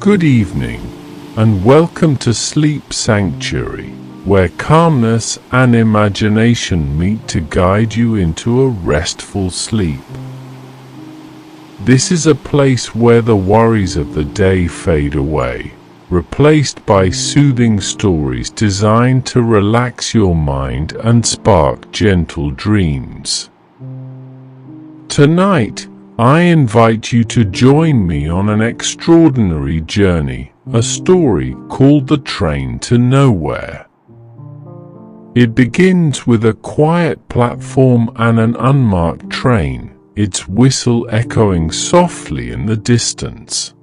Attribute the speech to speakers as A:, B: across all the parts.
A: Good evening, and welcome to Sleep Sanctuary, where calmness and imagination meet to guide you into a restful sleep. This is a place where the worries of the day fade away, replaced by soothing stories designed to relax your mind and spark gentle dreams. Tonight, I invite you to join me on an extraordinary journey, a story called The Train to Nowhere. It begins with a quiet platform and an unmarked train, its whistle echoing softly in the distance.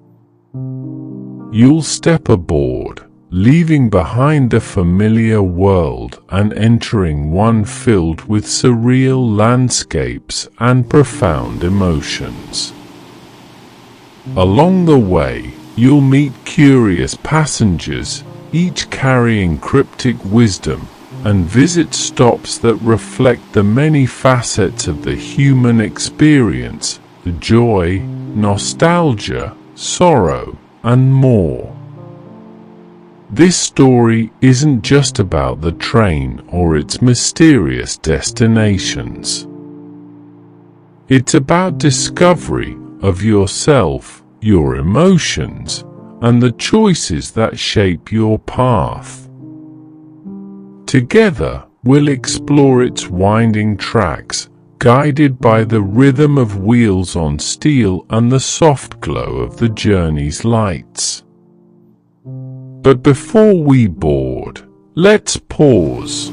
A: You'll step aboard, leaving behind the familiar world and entering one filled with surreal landscapes and profound emotions. Along the way, you'll meet curious passengers, each carrying cryptic wisdom, and visit stops that reflect the many facets of the human experience, the joy, nostalgia, sorrow, and more. This story isn't just about the train or its mysterious destinations. It's about discovery of yourself, your emotions, and the choices that shape your path. Together, we'll explore its winding tracks, guided by the rhythm of wheels on steel and the soft glow of the journey's lights. But before we board, let's pause.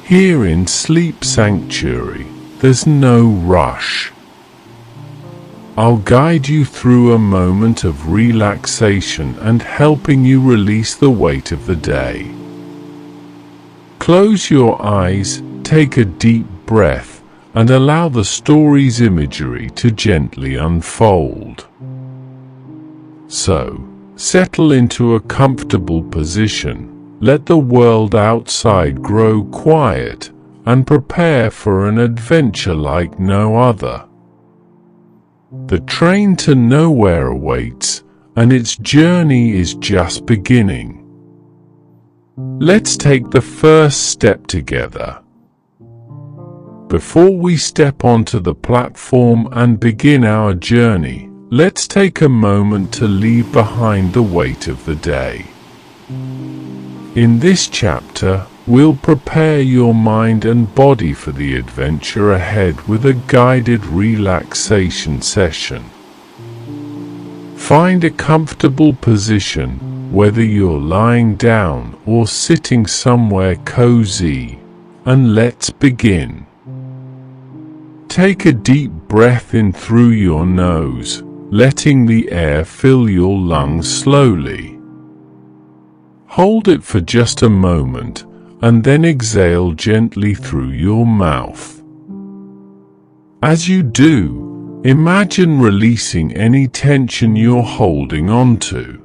A: Here in Sleep Sanctuary, there's no rush. I'll guide you through a moment of relaxation and helping you release the weight of the day. Close your eyes, take a deep breath, and allow the story's imagery to gently unfold. So, settle into a comfortable position, let the world outside grow quiet, and prepare for an adventure like no other. The train to nowhere awaits, and its journey is just beginning. Let's take the first step together. Before we step onto the platform and begin our journey, let's take a moment to leave behind the weight of the day. In this chapter, we'll prepare your mind and body for the adventure ahead with a guided relaxation session. Find a comfortable position, whether you're lying down or sitting somewhere cozy, and let's begin. Take a deep breath in through your nose, letting the air fill your lungs slowly. Hold it for just a moment, and then exhale gently through your mouth. As you do, imagine releasing any tension you're holding onto.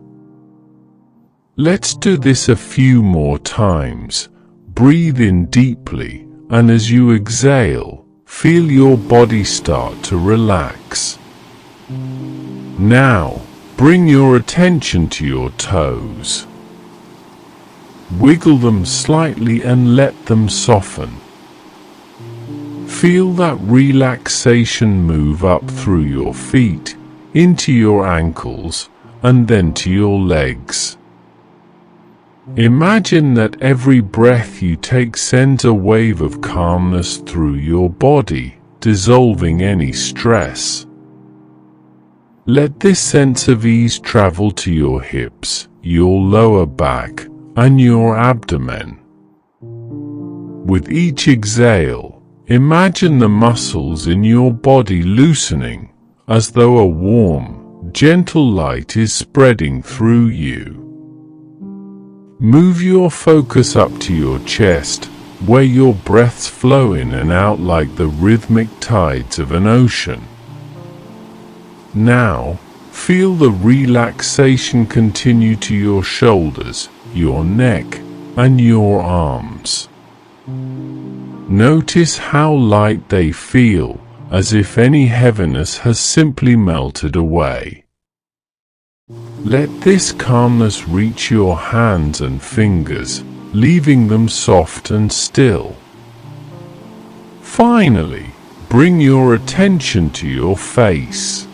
A: Let's do this a few more times. Breathe in deeply, and as you exhale, feel your body start to relax. Now, bring your attention to your toes. Wiggle them slightly and let them soften. Feel that relaxation move up through your feet, into your ankles, and then to your legs. Imagine that every breath you take sends a wave of calmness through your body, dissolving any stress. Let this sense of ease travel to your hips, your lower back, and your abdomen. With each exhale, imagine the muscles in your body loosening, as though a warm, gentle light is spreading through you. Move your focus up to your chest, where your breaths flow in and out like the rhythmic tides of an ocean. Now, feel the relaxation continue to your shoulders, your neck, and your arms. Notice how light they feel, as if any heaviness has simply melted away. Let this calmness reach your hands and fingers, leaving them soft and still. Finally, bring your attention to your face.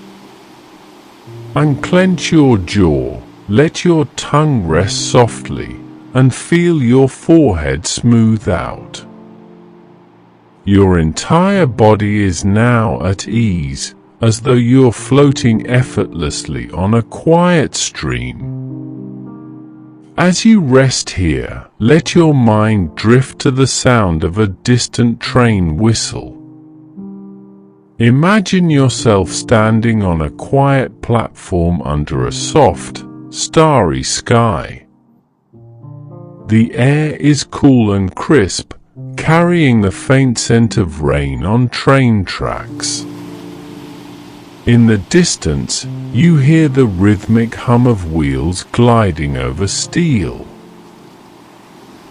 A: Unclench your jaw, let your tongue rest softly, and feel your forehead smooth out. Your entire body is now at ease, as though you're floating effortlessly on a quiet stream. As you rest here, let your mind drift to the sound of a distant train whistle. Imagine yourself standing on a quiet platform under a soft, starry sky. The air is cool and crisp, carrying the faint scent of rain on train tracks. In the distance, you hear the rhythmic hum of wheels gliding over steel.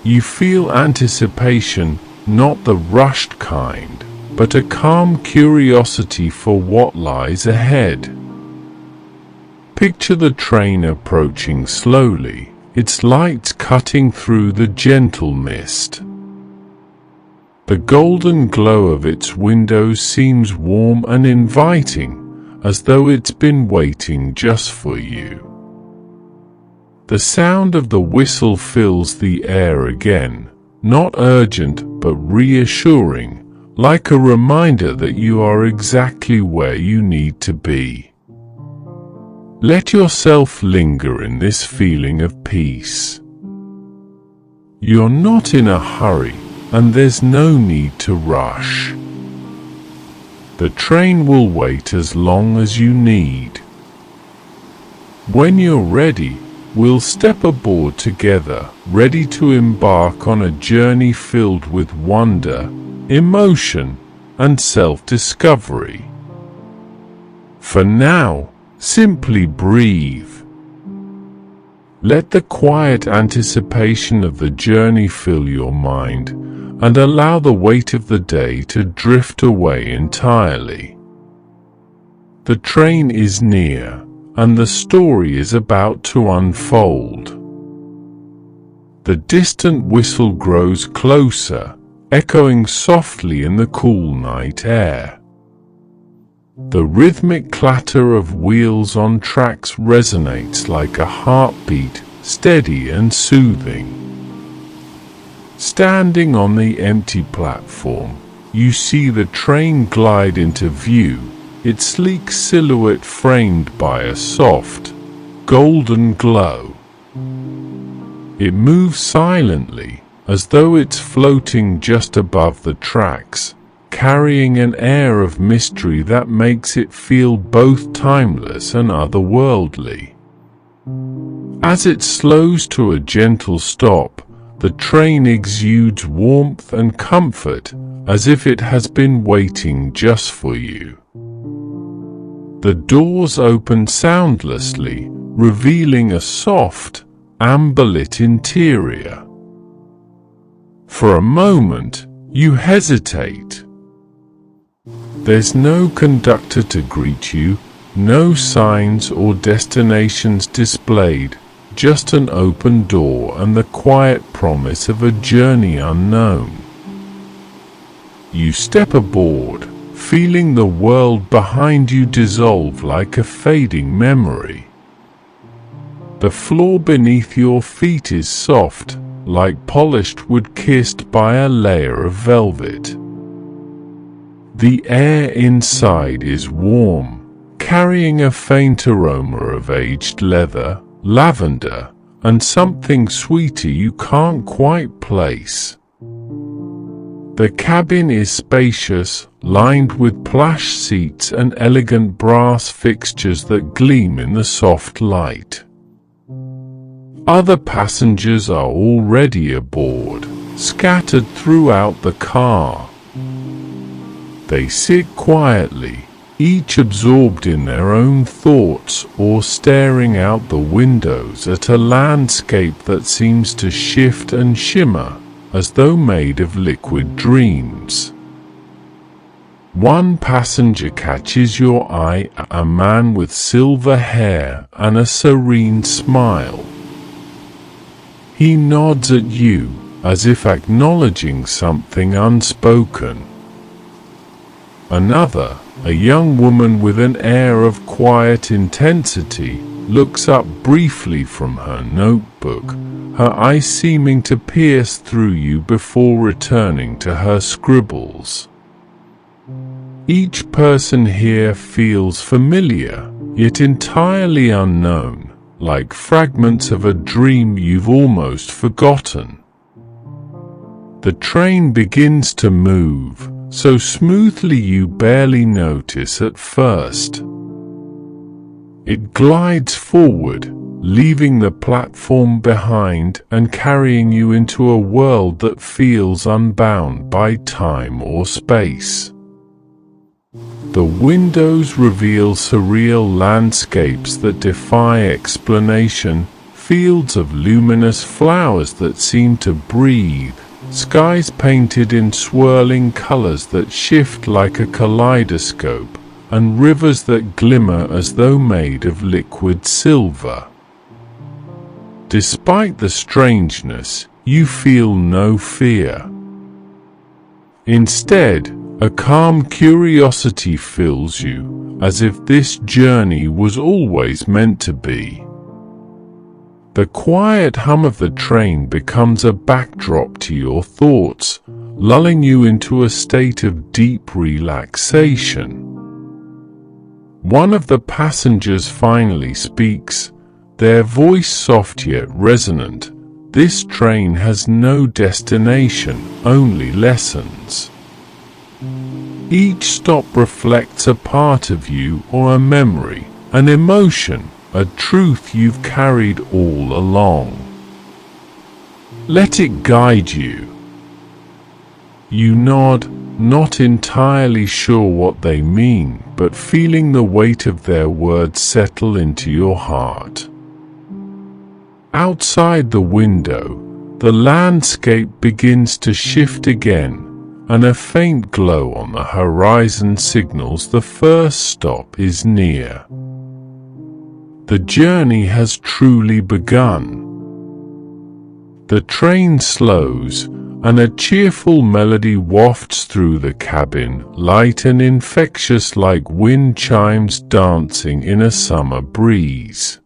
A: You feel anticipation, not the rushed kind, but a calm curiosity for what lies ahead. Picture the train approaching slowly, its lights cutting through the gentle mist. The golden glow of its windows seems warm and inviting, as though it's been waiting just for you. The sound of the whistle fills the air again, not urgent but reassuring, like a reminder that you are exactly where you need to be. Let yourself linger in this feeling of peace. You're not in a hurry, and there's no need to rush. The train will wait as long as you need. When you're ready, we'll step aboard together, ready to embark on a journey filled with wonder, emotion, and self-discovery. For now, simply breathe. Let the quiet anticipation of the journey fill your mind, and allow the weight of the day to drift away entirely. The train is near, and the story is about to unfold. The distant whistle grows closer, echoing softly in the cool night air. The rhythmic clatter of wheels on tracks resonates like a heartbeat, steady and soothing. Standing on the empty platform, you see the train glide into view, its sleek silhouette framed by a soft, golden glow. It moves silently, as though it's floating just above the tracks, carrying an air of mystery that makes it feel both timeless and otherworldly. As it slows to a gentle stop, the train exudes warmth and comfort, as if it has been waiting just for you. The doors open soundlessly, revealing a soft, amber-lit interior. For a moment, you hesitate. There's no conductor to greet you, no signs or destinations displayed, just an open door and the quiet promise of a journey unknown. You step aboard, feeling the world behind you dissolve like a fading memory. The floor beneath your feet is soft, like polished wood kissed by a layer of velvet. The air inside is warm, carrying a faint aroma of aged leather, lavender, and something sweeter you can't quite place. The cabin is spacious, lined with plush seats and elegant brass fixtures that gleam in the soft light. Other passengers are already aboard, scattered throughout the car. They sit quietly, each absorbed in their own thoughts or staring out the windows at a landscape that seems to shift and shimmer, as though made of liquid dreams. One passenger catches your eye, a man with silver hair and a serene smile. He nods at you, as if acknowledging something unspoken. Another, a young woman with an air of quiet intensity, looks up briefly from her notebook, her eyes seeming to pierce through you before returning to her scribbles. Each person here feels familiar, yet entirely unknown, like fragments of a dream you've almost forgotten. The train begins to move, so smoothly you barely notice at first. It glides forward, leaving the platform behind and carrying you into a world that feels unbound by time or space. The windows reveal surreal landscapes that defy explanation, fields of luminous flowers that seem to breathe, skies painted in swirling colors that shift like a kaleidoscope, and rivers that glimmer as though made of liquid silver. Despite the strangeness, you feel no fear. Instead, a calm curiosity fills you, as if this journey was always meant to be. The quiet hum of the train becomes a backdrop to your thoughts, lulling you into a state of deep relaxation. One of the passengers finally speaks, their voice soft yet resonant. This train has no destination, only lessons. Each stop reflects a part of you or a memory, an emotion, a truth you've carried all along. Let it guide you. You nod, not entirely sure what they mean, but feeling the weight of their words settle into your heart. Outside the window, the landscape begins to shift again, and a faint glow on the horizon signals the first stop is near. The journey has truly begun. The train slows, and a cheerful melody wafts through the cabin, light and infectious like wind chimes dancing in a summer breeze.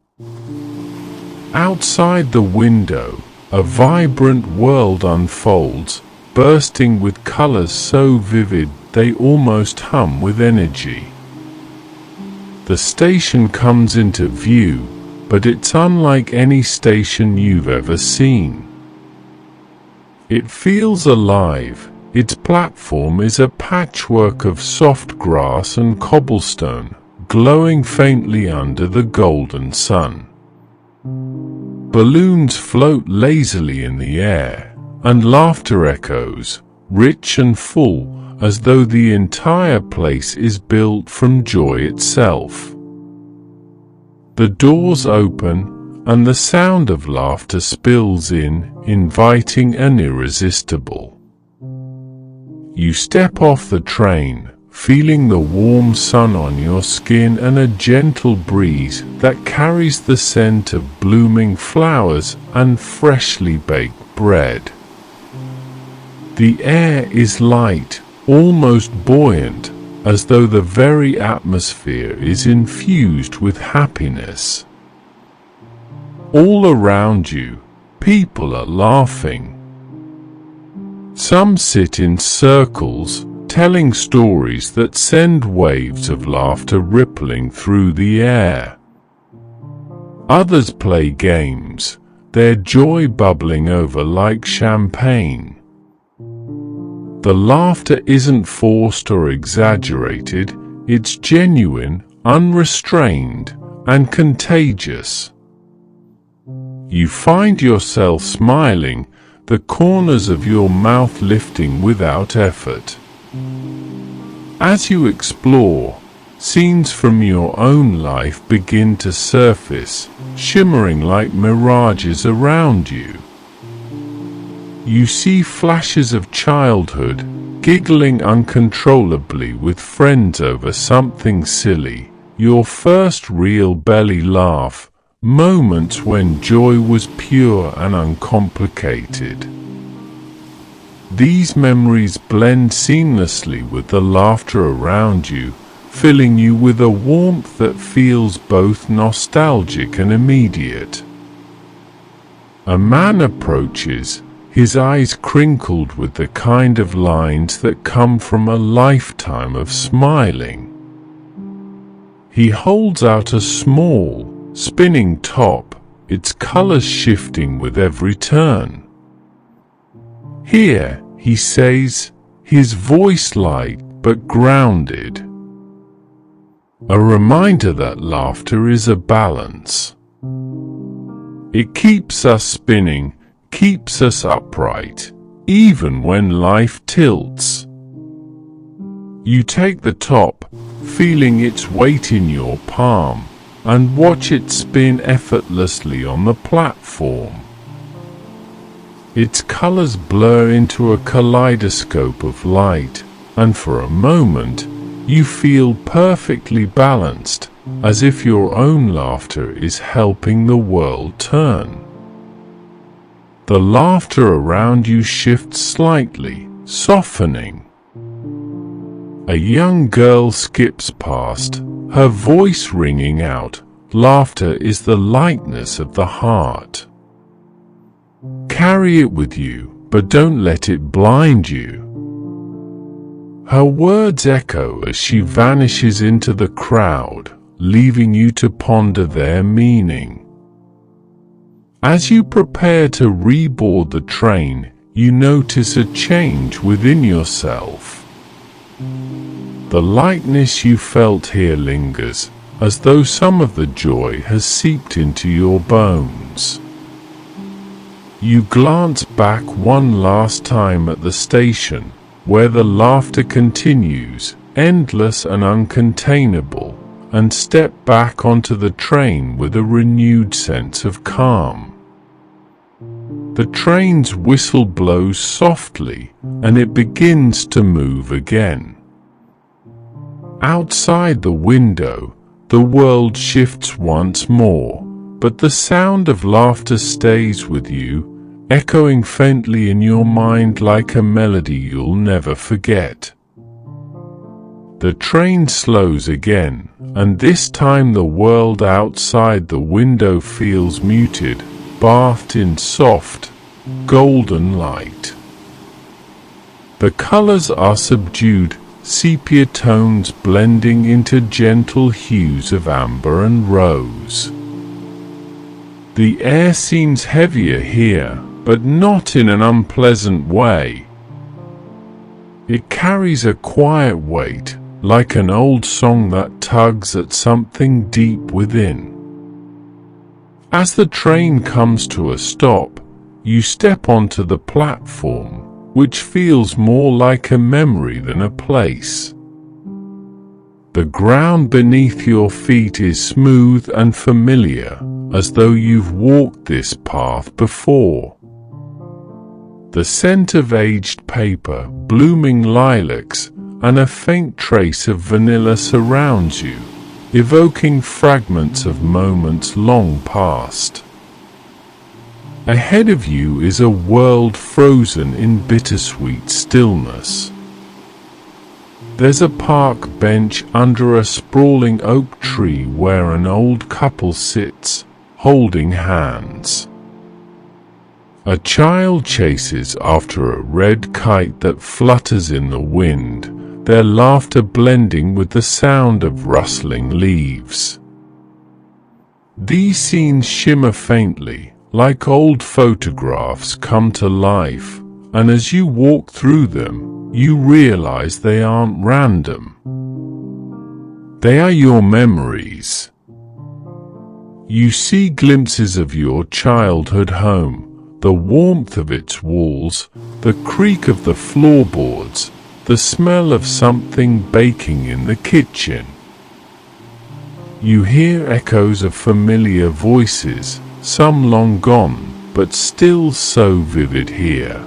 A: Outside the window, a vibrant world unfolds, bursting with colors so vivid they almost hum with energy. The station comes into view, but it's unlike any station you've ever seen. It feels alive. Its platform is a patchwork of soft grass and cobblestone, glowing faintly under the golden sun. Balloons float lazily in the air, and laughter echoes, rich and full, as though the entire place is built from joy itself. The doors open, and the sound of laughter spills in, inviting and irresistible. You step off the train, feeling the warm sun on your skin and a gentle breeze that carries the scent of blooming flowers and freshly baked bread. The air is light, almost buoyant, as though the very atmosphere is infused with happiness. All around you, people are laughing. Some sit in circles, telling stories that send waves of laughter rippling through the air. Others play games, their joy bubbling over like champagne. The laughter isn't forced or exaggerated, it's genuine, unrestrained, and contagious. You find yourself smiling, the corners of your mouth lifting without effort. As you explore, scenes from your own life begin to surface, shimmering like mirages around you. You see flashes of childhood, giggling uncontrollably with friends over something silly, your first real belly laugh, moments when joy was pure and uncomplicated. These memories blend seamlessly with the laughter around you, filling you with a warmth that feels both nostalgic and immediate. A man approaches, his eyes crinkled with the kind of lines that come from a lifetime of smiling. He holds out a small, spinning top, its colors shifting with every turn. "Here," he says, his voice light but grounded. A reminder that laughter is a balance. It keeps us spinning, keeps us upright, even when life tilts. You take the top, feeling its weight in your palm, and watch it spin effortlessly on the platform. Its colors blur into a kaleidoscope of light, and for a moment, you feel perfectly balanced, as if your own laughter is helping the world turn. The laughter around you shifts slightly, softening. A young girl skips past, her voice ringing out. Laughter is the lightness of the heart. Carry it with you, but don't let it blind you. Her words echo as she vanishes into the crowd, leaving you to ponder their meaning. As you prepare to reboard the train, you notice a change within yourself. The lightness you felt here lingers, as though some of the joy has seeped into your bones. You glance back one last time at the station, where the laughter continues, endless and uncontainable, and step back onto the train with a renewed sense of calm. The train's whistle blows softly, and it begins to move again. Outside the window, the world shifts once more, but the sound of laughter stays with you, echoing faintly in your mind like a melody you'll never forget. The train slows again, and this time the world outside the window feels muted, bathed in soft, golden light. The colors are subdued, sepia tones blending into gentle hues of amber and rose. The air seems heavier here, but not in an unpleasant way. It carries a quiet weight, like an old song that tugs at something deep within. As the train comes to a stop, you step onto the platform, which feels more like a memory than a place. The ground beneath your feet is smooth and familiar, as though you've walked this path before. The scent of aged paper, blooming lilacs, and a faint trace of vanilla surrounds you, evoking fragments of moments long past. Ahead of you is a world frozen in bittersweet stillness. There's a park bench under a sprawling oak tree where an old couple sits, holding hands. A child chases after a red kite that flutters in the wind, their laughter blending with the sound of rustling leaves. These scenes shimmer faintly, like old photographs come to life, and as you walk through them, you realize they aren't random. They are your memories. You see glimpses of your childhood home, the warmth of its walls, the creak of the floorboards, the smell of something baking in the kitchen. You hear echoes of familiar voices, some long gone, but still so vivid here.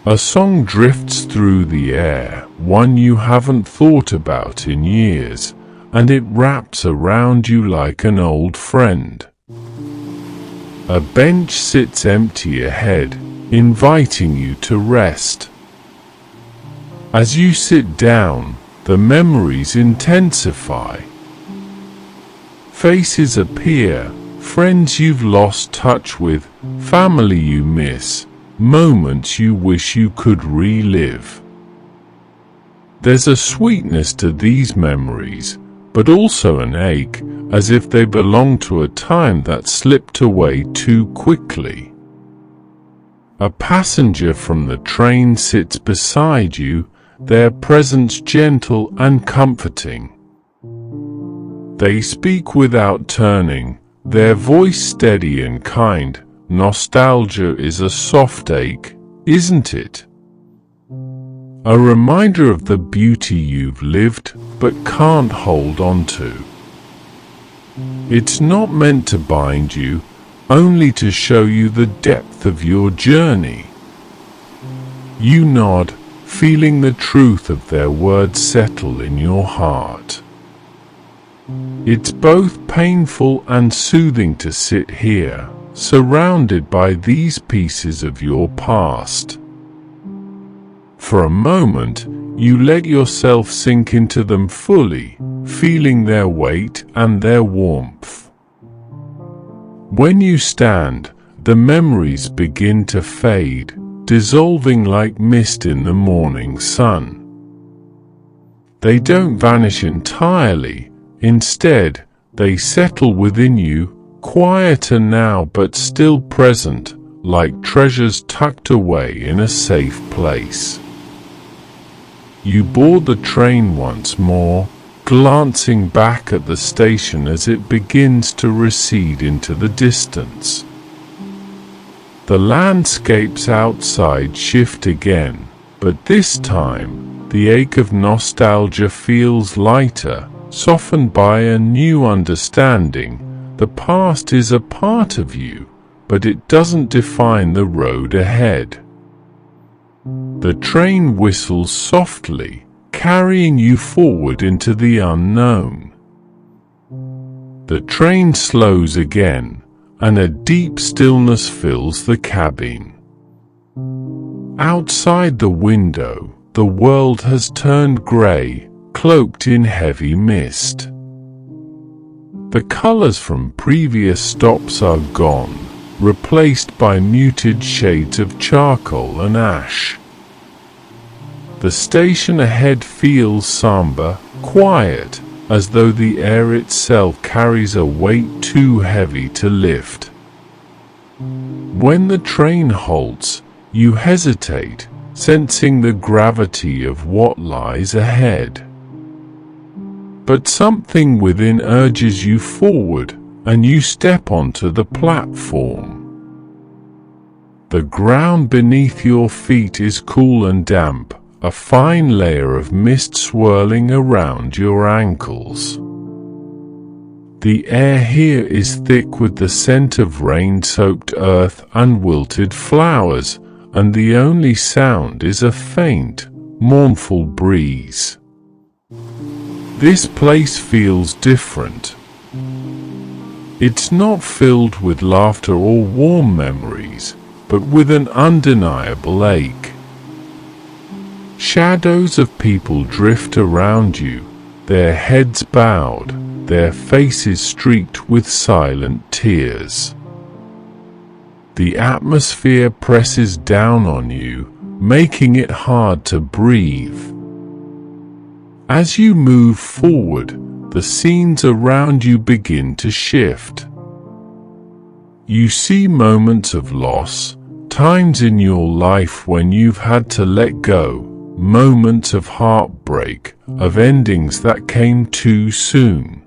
A: A song drifts through the air, one you haven't thought about in years, and it wraps around you like an old friend. A bench sits empty ahead, inviting you to rest. As you sit down, the memories intensify. Faces appear, friends you've lost touch with, family you miss, moments you wish you could relive. There's a sweetness to these memories, but also an ache, as if they belong to a time that slipped away too quickly. A passenger from the train sits beside you, their presence gentle and comforting. They speak without turning, their voice steady and kind. Nostalgia is a soft ache, isn't it? A reminder of the beauty you've lived but can't hold on to. It's not meant to bind you, only to show you the depth of your journey. You nod, feeling the truth of their words settle in your heart. It's both painful and soothing to sit here, surrounded by these pieces of your past. For a moment, you let yourself sink into them fully, feeling their weight and their warmth. When you stand, the memories begin to fade, dissolving like mist in the morning sun. They don't vanish entirely, instead, they settle within you, quieter now but still present, like treasures tucked away in a safe place. You board the train once more, glancing back at the station as it begins to recede into the distance. The landscapes outside shift again, but this time, the ache of nostalgia feels lighter, softened by a new understanding. The past is a part of you, but it doesn't define the road ahead. The train whistles softly, carrying you forward into the unknown. The train slows again, and a deep stillness fills the cabin. Outside the window, the world has turned grey, cloaked in heavy mist. The colors from previous stops are gone, replaced by muted shades of charcoal and ash. The station ahead feels somber, quiet, as though the air itself carries a weight too heavy to lift. When the train halts, you hesitate, sensing the gravity of what lies ahead. But something within urges you forward, and you step onto the platform. The ground beneath your feet is cool and damp, a fine layer of mist swirling around your ankles. The air here is thick with the scent of rain-soaked earth and wilted flowers, and the only sound is a faint, mournful breeze. This place feels different. It's not filled with laughter or warm memories, but with an undeniable ache. Shadows of people drift around you, their heads bowed, their faces streaked with silent tears. The atmosphere presses down on you, making it hard to breathe. As you move forward, the scenes around you begin to shift. You see moments of loss, times in your life when you've had to let go, moments of heartbreak, of endings that came too soon.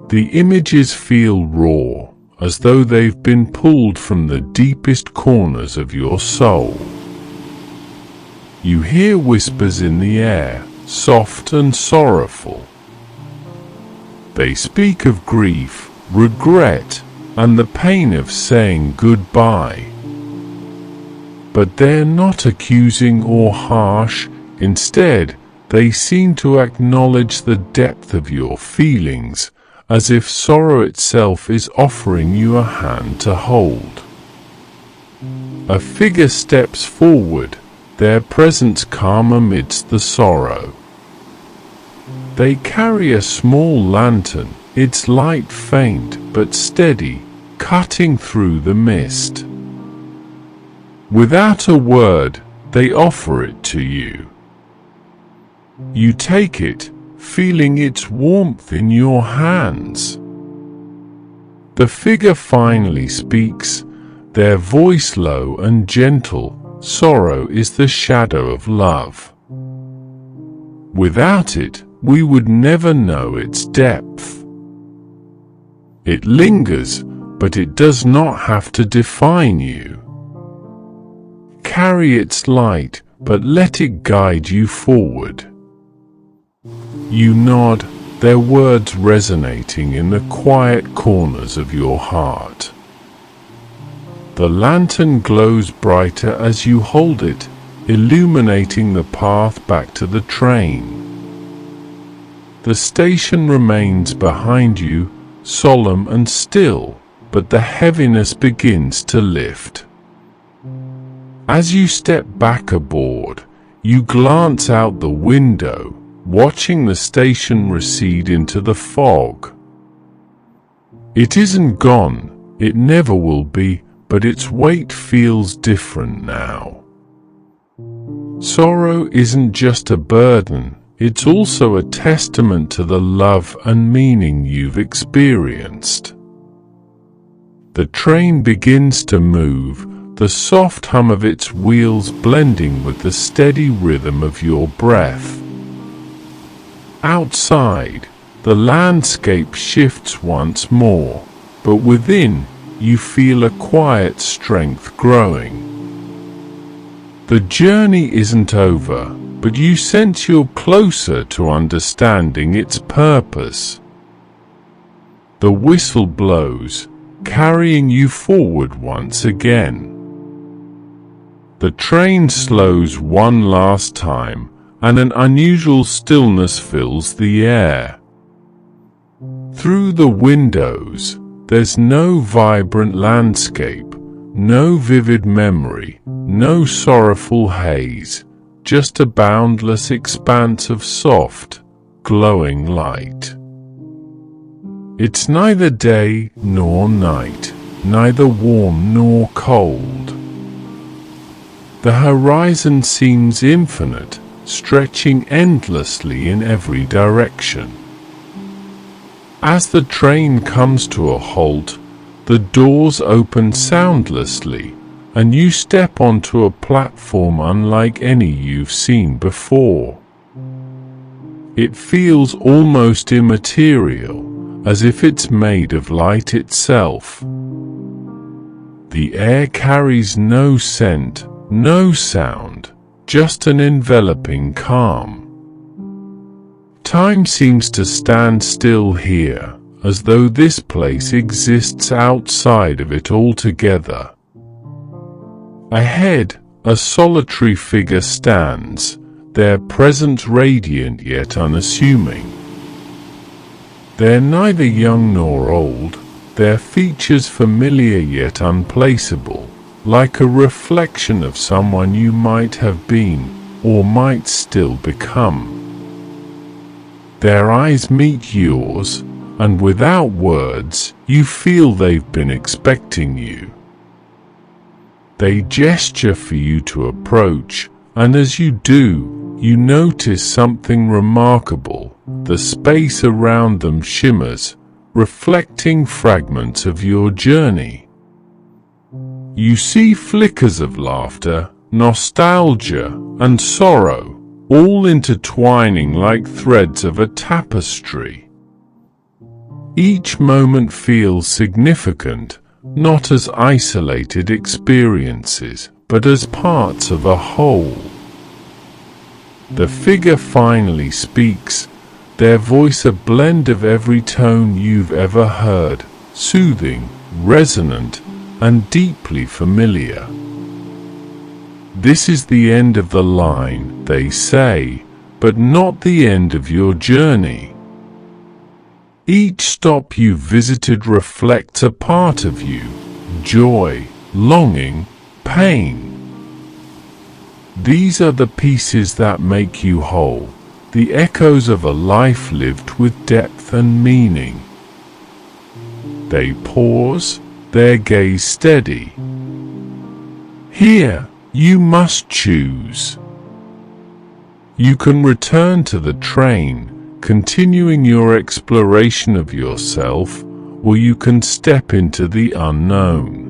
A: The images feel raw, as though they've been pulled from the deepest corners of your soul. You hear whispers in the air, soft and sorrowful. They speak of grief, regret, and the pain of saying goodbye. but they're not accusing or harsh. Instead, they seem to acknowledge the depth of your feelings, as if sorrow itself is offering you a hand to hold. A figure steps forward, their presence calm amidst the sorrow. They carry a small lantern, its light faint but steady, cutting through the mist. Without a word, they offer it to you. You take it, feeling its warmth in your hands. The figure finally speaks, their voice low and gentle. Sorrow is the shadow of love. Without it, we would never know its depth. It lingers, but it does not have to define you. Carry its light, but let it guide you forward. You nod, their words resonating in the quiet corners of your heart. The lantern glows brighter as you hold it, illuminating the path back to the train. The station remains behind you, solemn and still, but the heaviness begins to lift. As you step back aboard, you glance out the window, watching the station recede into the fog. It isn't gone, it never will be, but its weight feels different now. Sorrow isn't just a burden, it's also a testament to the love and meaning you've experienced. The train begins to move, the soft hum of its wheels blending with the steady rhythm of your breath. Outside, the landscape shifts once more, but within, you feel a quiet strength growing. The journey isn't over, but you sense you're closer to understanding its purpose. The whistle blows, carrying you forward once again. The train slows one last time, and an unusual stillness fills the air. Through the windows, there's no vibrant landscape, no vivid memory, no sorrowful haze, just a boundless expanse of soft, glowing light. It's neither day nor night, neither warm nor cold. The horizon seems infinite, stretching endlessly in every direction. As the train comes to a halt, the doors open soundlessly, and you step onto a platform unlike any you've seen before. It feels almost immaterial, as if it's made of light itself. The air carries no scent, no sound, just an enveloping calm. Time seems to stand still here, as though this place exists outside of it altogether. Ahead, a solitary figure stands, their presence radiant yet unassuming. They're neither young nor old, their features familiar yet unplaceable, like a reflection of someone you might have been, or might still become. Their eyes meet yours, and without words, you feel they've been expecting you. They gesture for you to approach, and as you do, you notice something remarkable. The space around them shimmers, reflecting fragments of your journey. You see flickers of laughter, nostalgia, and sorrow, all intertwining like threads of a tapestry. Each moment feels significant, not as isolated experiences, but as parts of a whole. The figure finally speaks, their voice a blend of every tone you've ever heard, soothing, resonant, and deeply familiar. This is the end of the line, they say, but not the end of your journey. Each stop you visited reflects a part of you: joy, longing, pain. These are the pieces that make you whole, the echoes of a life lived with depth and meaning. They pause, their gaze steady. Here, you must choose. You can return to the train, continuing your exploration of yourself, or you can step into the unknown.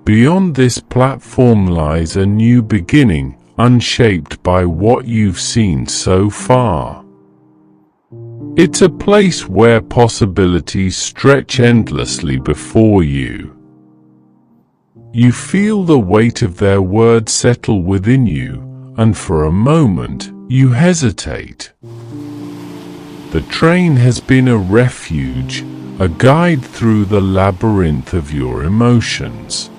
A: Beyond this platform lies a new beginning, unshaped by what you've seen so far. It's a place where possibilities stretch endlessly before you. You feel the weight of their words settle within you, and for a moment, you hesitate. The train has been a refuge, a guide through the labyrinth of your emotions.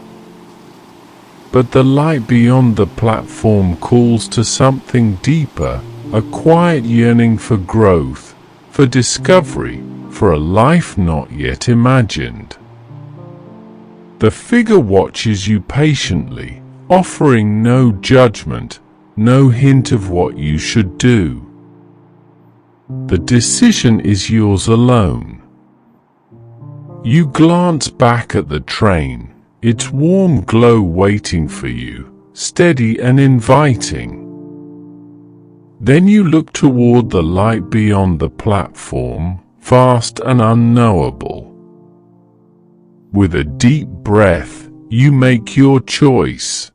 A: But the light beyond the platform calls to something deeper, a quiet yearning for growth, for discovery, for a life not yet imagined. The figure watches you patiently, offering no judgment, no hint of what you should do. The decision is yours alone. You glance back at the train, its warm glow waiting for you, steady and inviting. Then you look toward the light beyond the platform, vast and unknowable. With a deep breath, you make your choice.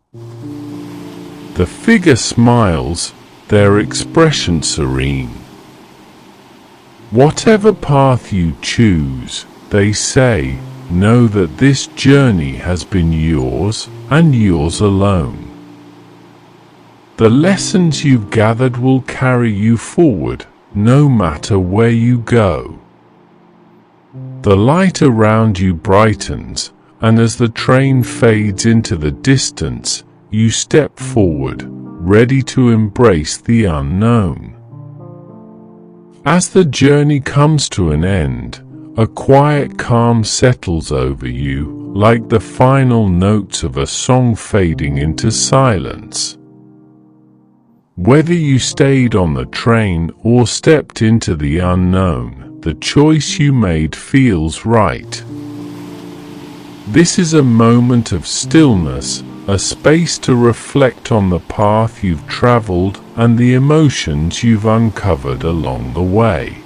A: The figure smiles, their expression serene. Whatever path you choose, they say, know that this journey has been yours and yours alone. The lessons you've gathered will carry you forward, no matter where you go. The light around you brightens, and as the train fades into the distance, you step forward, ready to embrace the unknown. As the journey comes to an end, a quiet calm settles over you, like the final notes of a song fading into silence. Whether you stayed on the train or stepped into the unknown, the choice you made feels right. This is a moment of stillness, a space to reflect on the path you've traveled and the emotions you've uncovered along the way.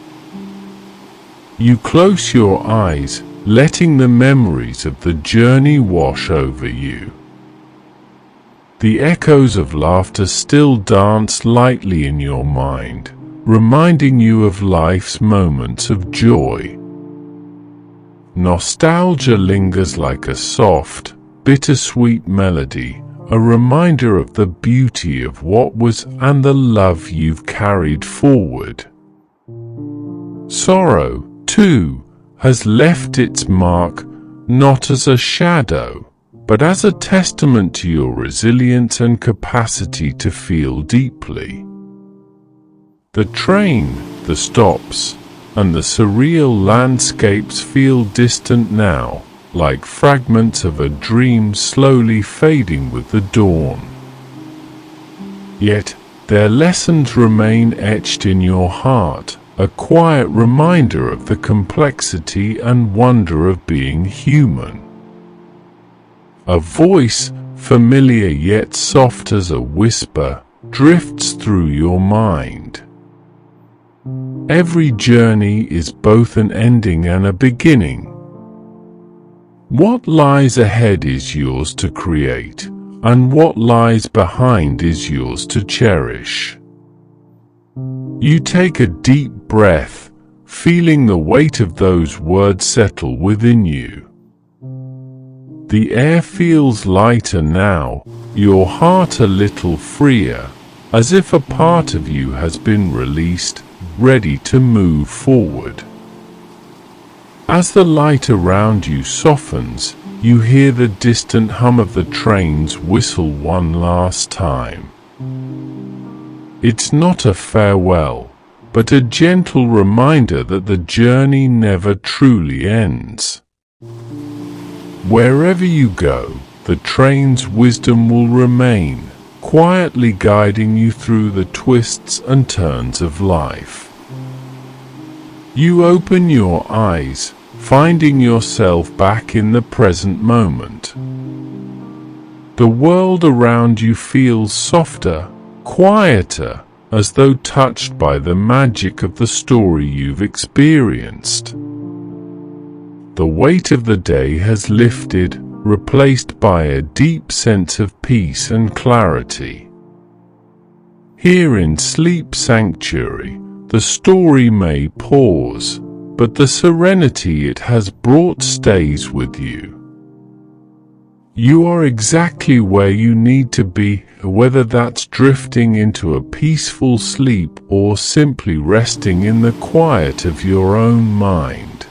A: You close your eyes, letting the memories of the journey wash over you. The echoes of laughter still dance lightly in your mind, reminding you of life's moments of joy. Nostalgia lingers like a soft, bittersweet melody, a reminder of the beauty of what was and the love you've carried forward. Sorrow, too, has left its mark, not as a shadow, but as a testament to your resilience and capacity to feel deeply. The train, the stops, and the surreal landscapes feel distant now, like fragments of a dream slowly fading with the dawn. Yet, their lessons remain etched in your heart, a quiet reminder of the complexity and wonder of being human. A voice, familiar yet soft as a whisper, drifts through your mind. Every journey is both an ending and a beginning. What lies ahead is yours to create, and what lies behind is yours to cherish. You take a deep breath, feeling the weight of those words settle within you. The air feels lighter now, your heart a little freer, as if a part of you has been released, ready to move forward. As the light around you softens, You hear the distant hum of the trains whistle one last time. It's not a farewell, but a gentle reminder that the journey never truly ends. Wherever you go, the train's wisdom will remain, quietly guiding you through the twists and turns of life. You open your eyes, finding yourself back in the present moment. The world around you feels softer, quieter, as though touched by the magic of the story you've experienced. The weight of the day has lifted, replaced by a deep sense of peace and clarity. Here in Sleep Sanctuary, the story may pause, but the serenity it has brought stays with you. You are exactly where you need to be, whether that's drifting into a peaceful sleep or simply resting in the quiet of your own mind.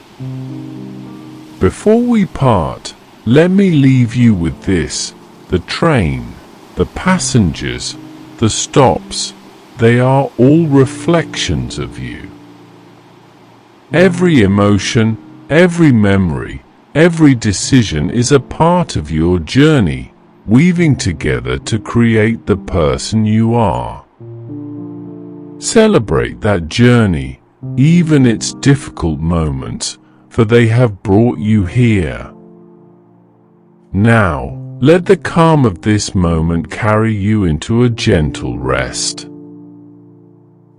A: Before we part, let me leave you with this: the train, the passengers, the stops, they are all reflections of you. Every emotion, every memory, every decision is a part of your journey, weaving together to create the person you are. Celebrate that journey, even its difficult moments, for they have brought you here. Now, let the calm of this moment carry you into a gentle rest.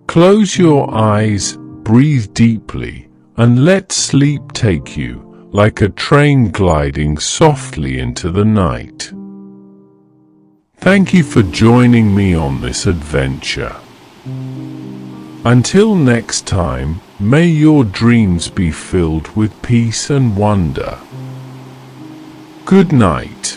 A: Close your eyes, breathe deeply, and let sleep take you, like a train gliding softly into the night. Thank you for joining me on this adventure. Until next time, may your dreams be filled with peace and wonder. Good night.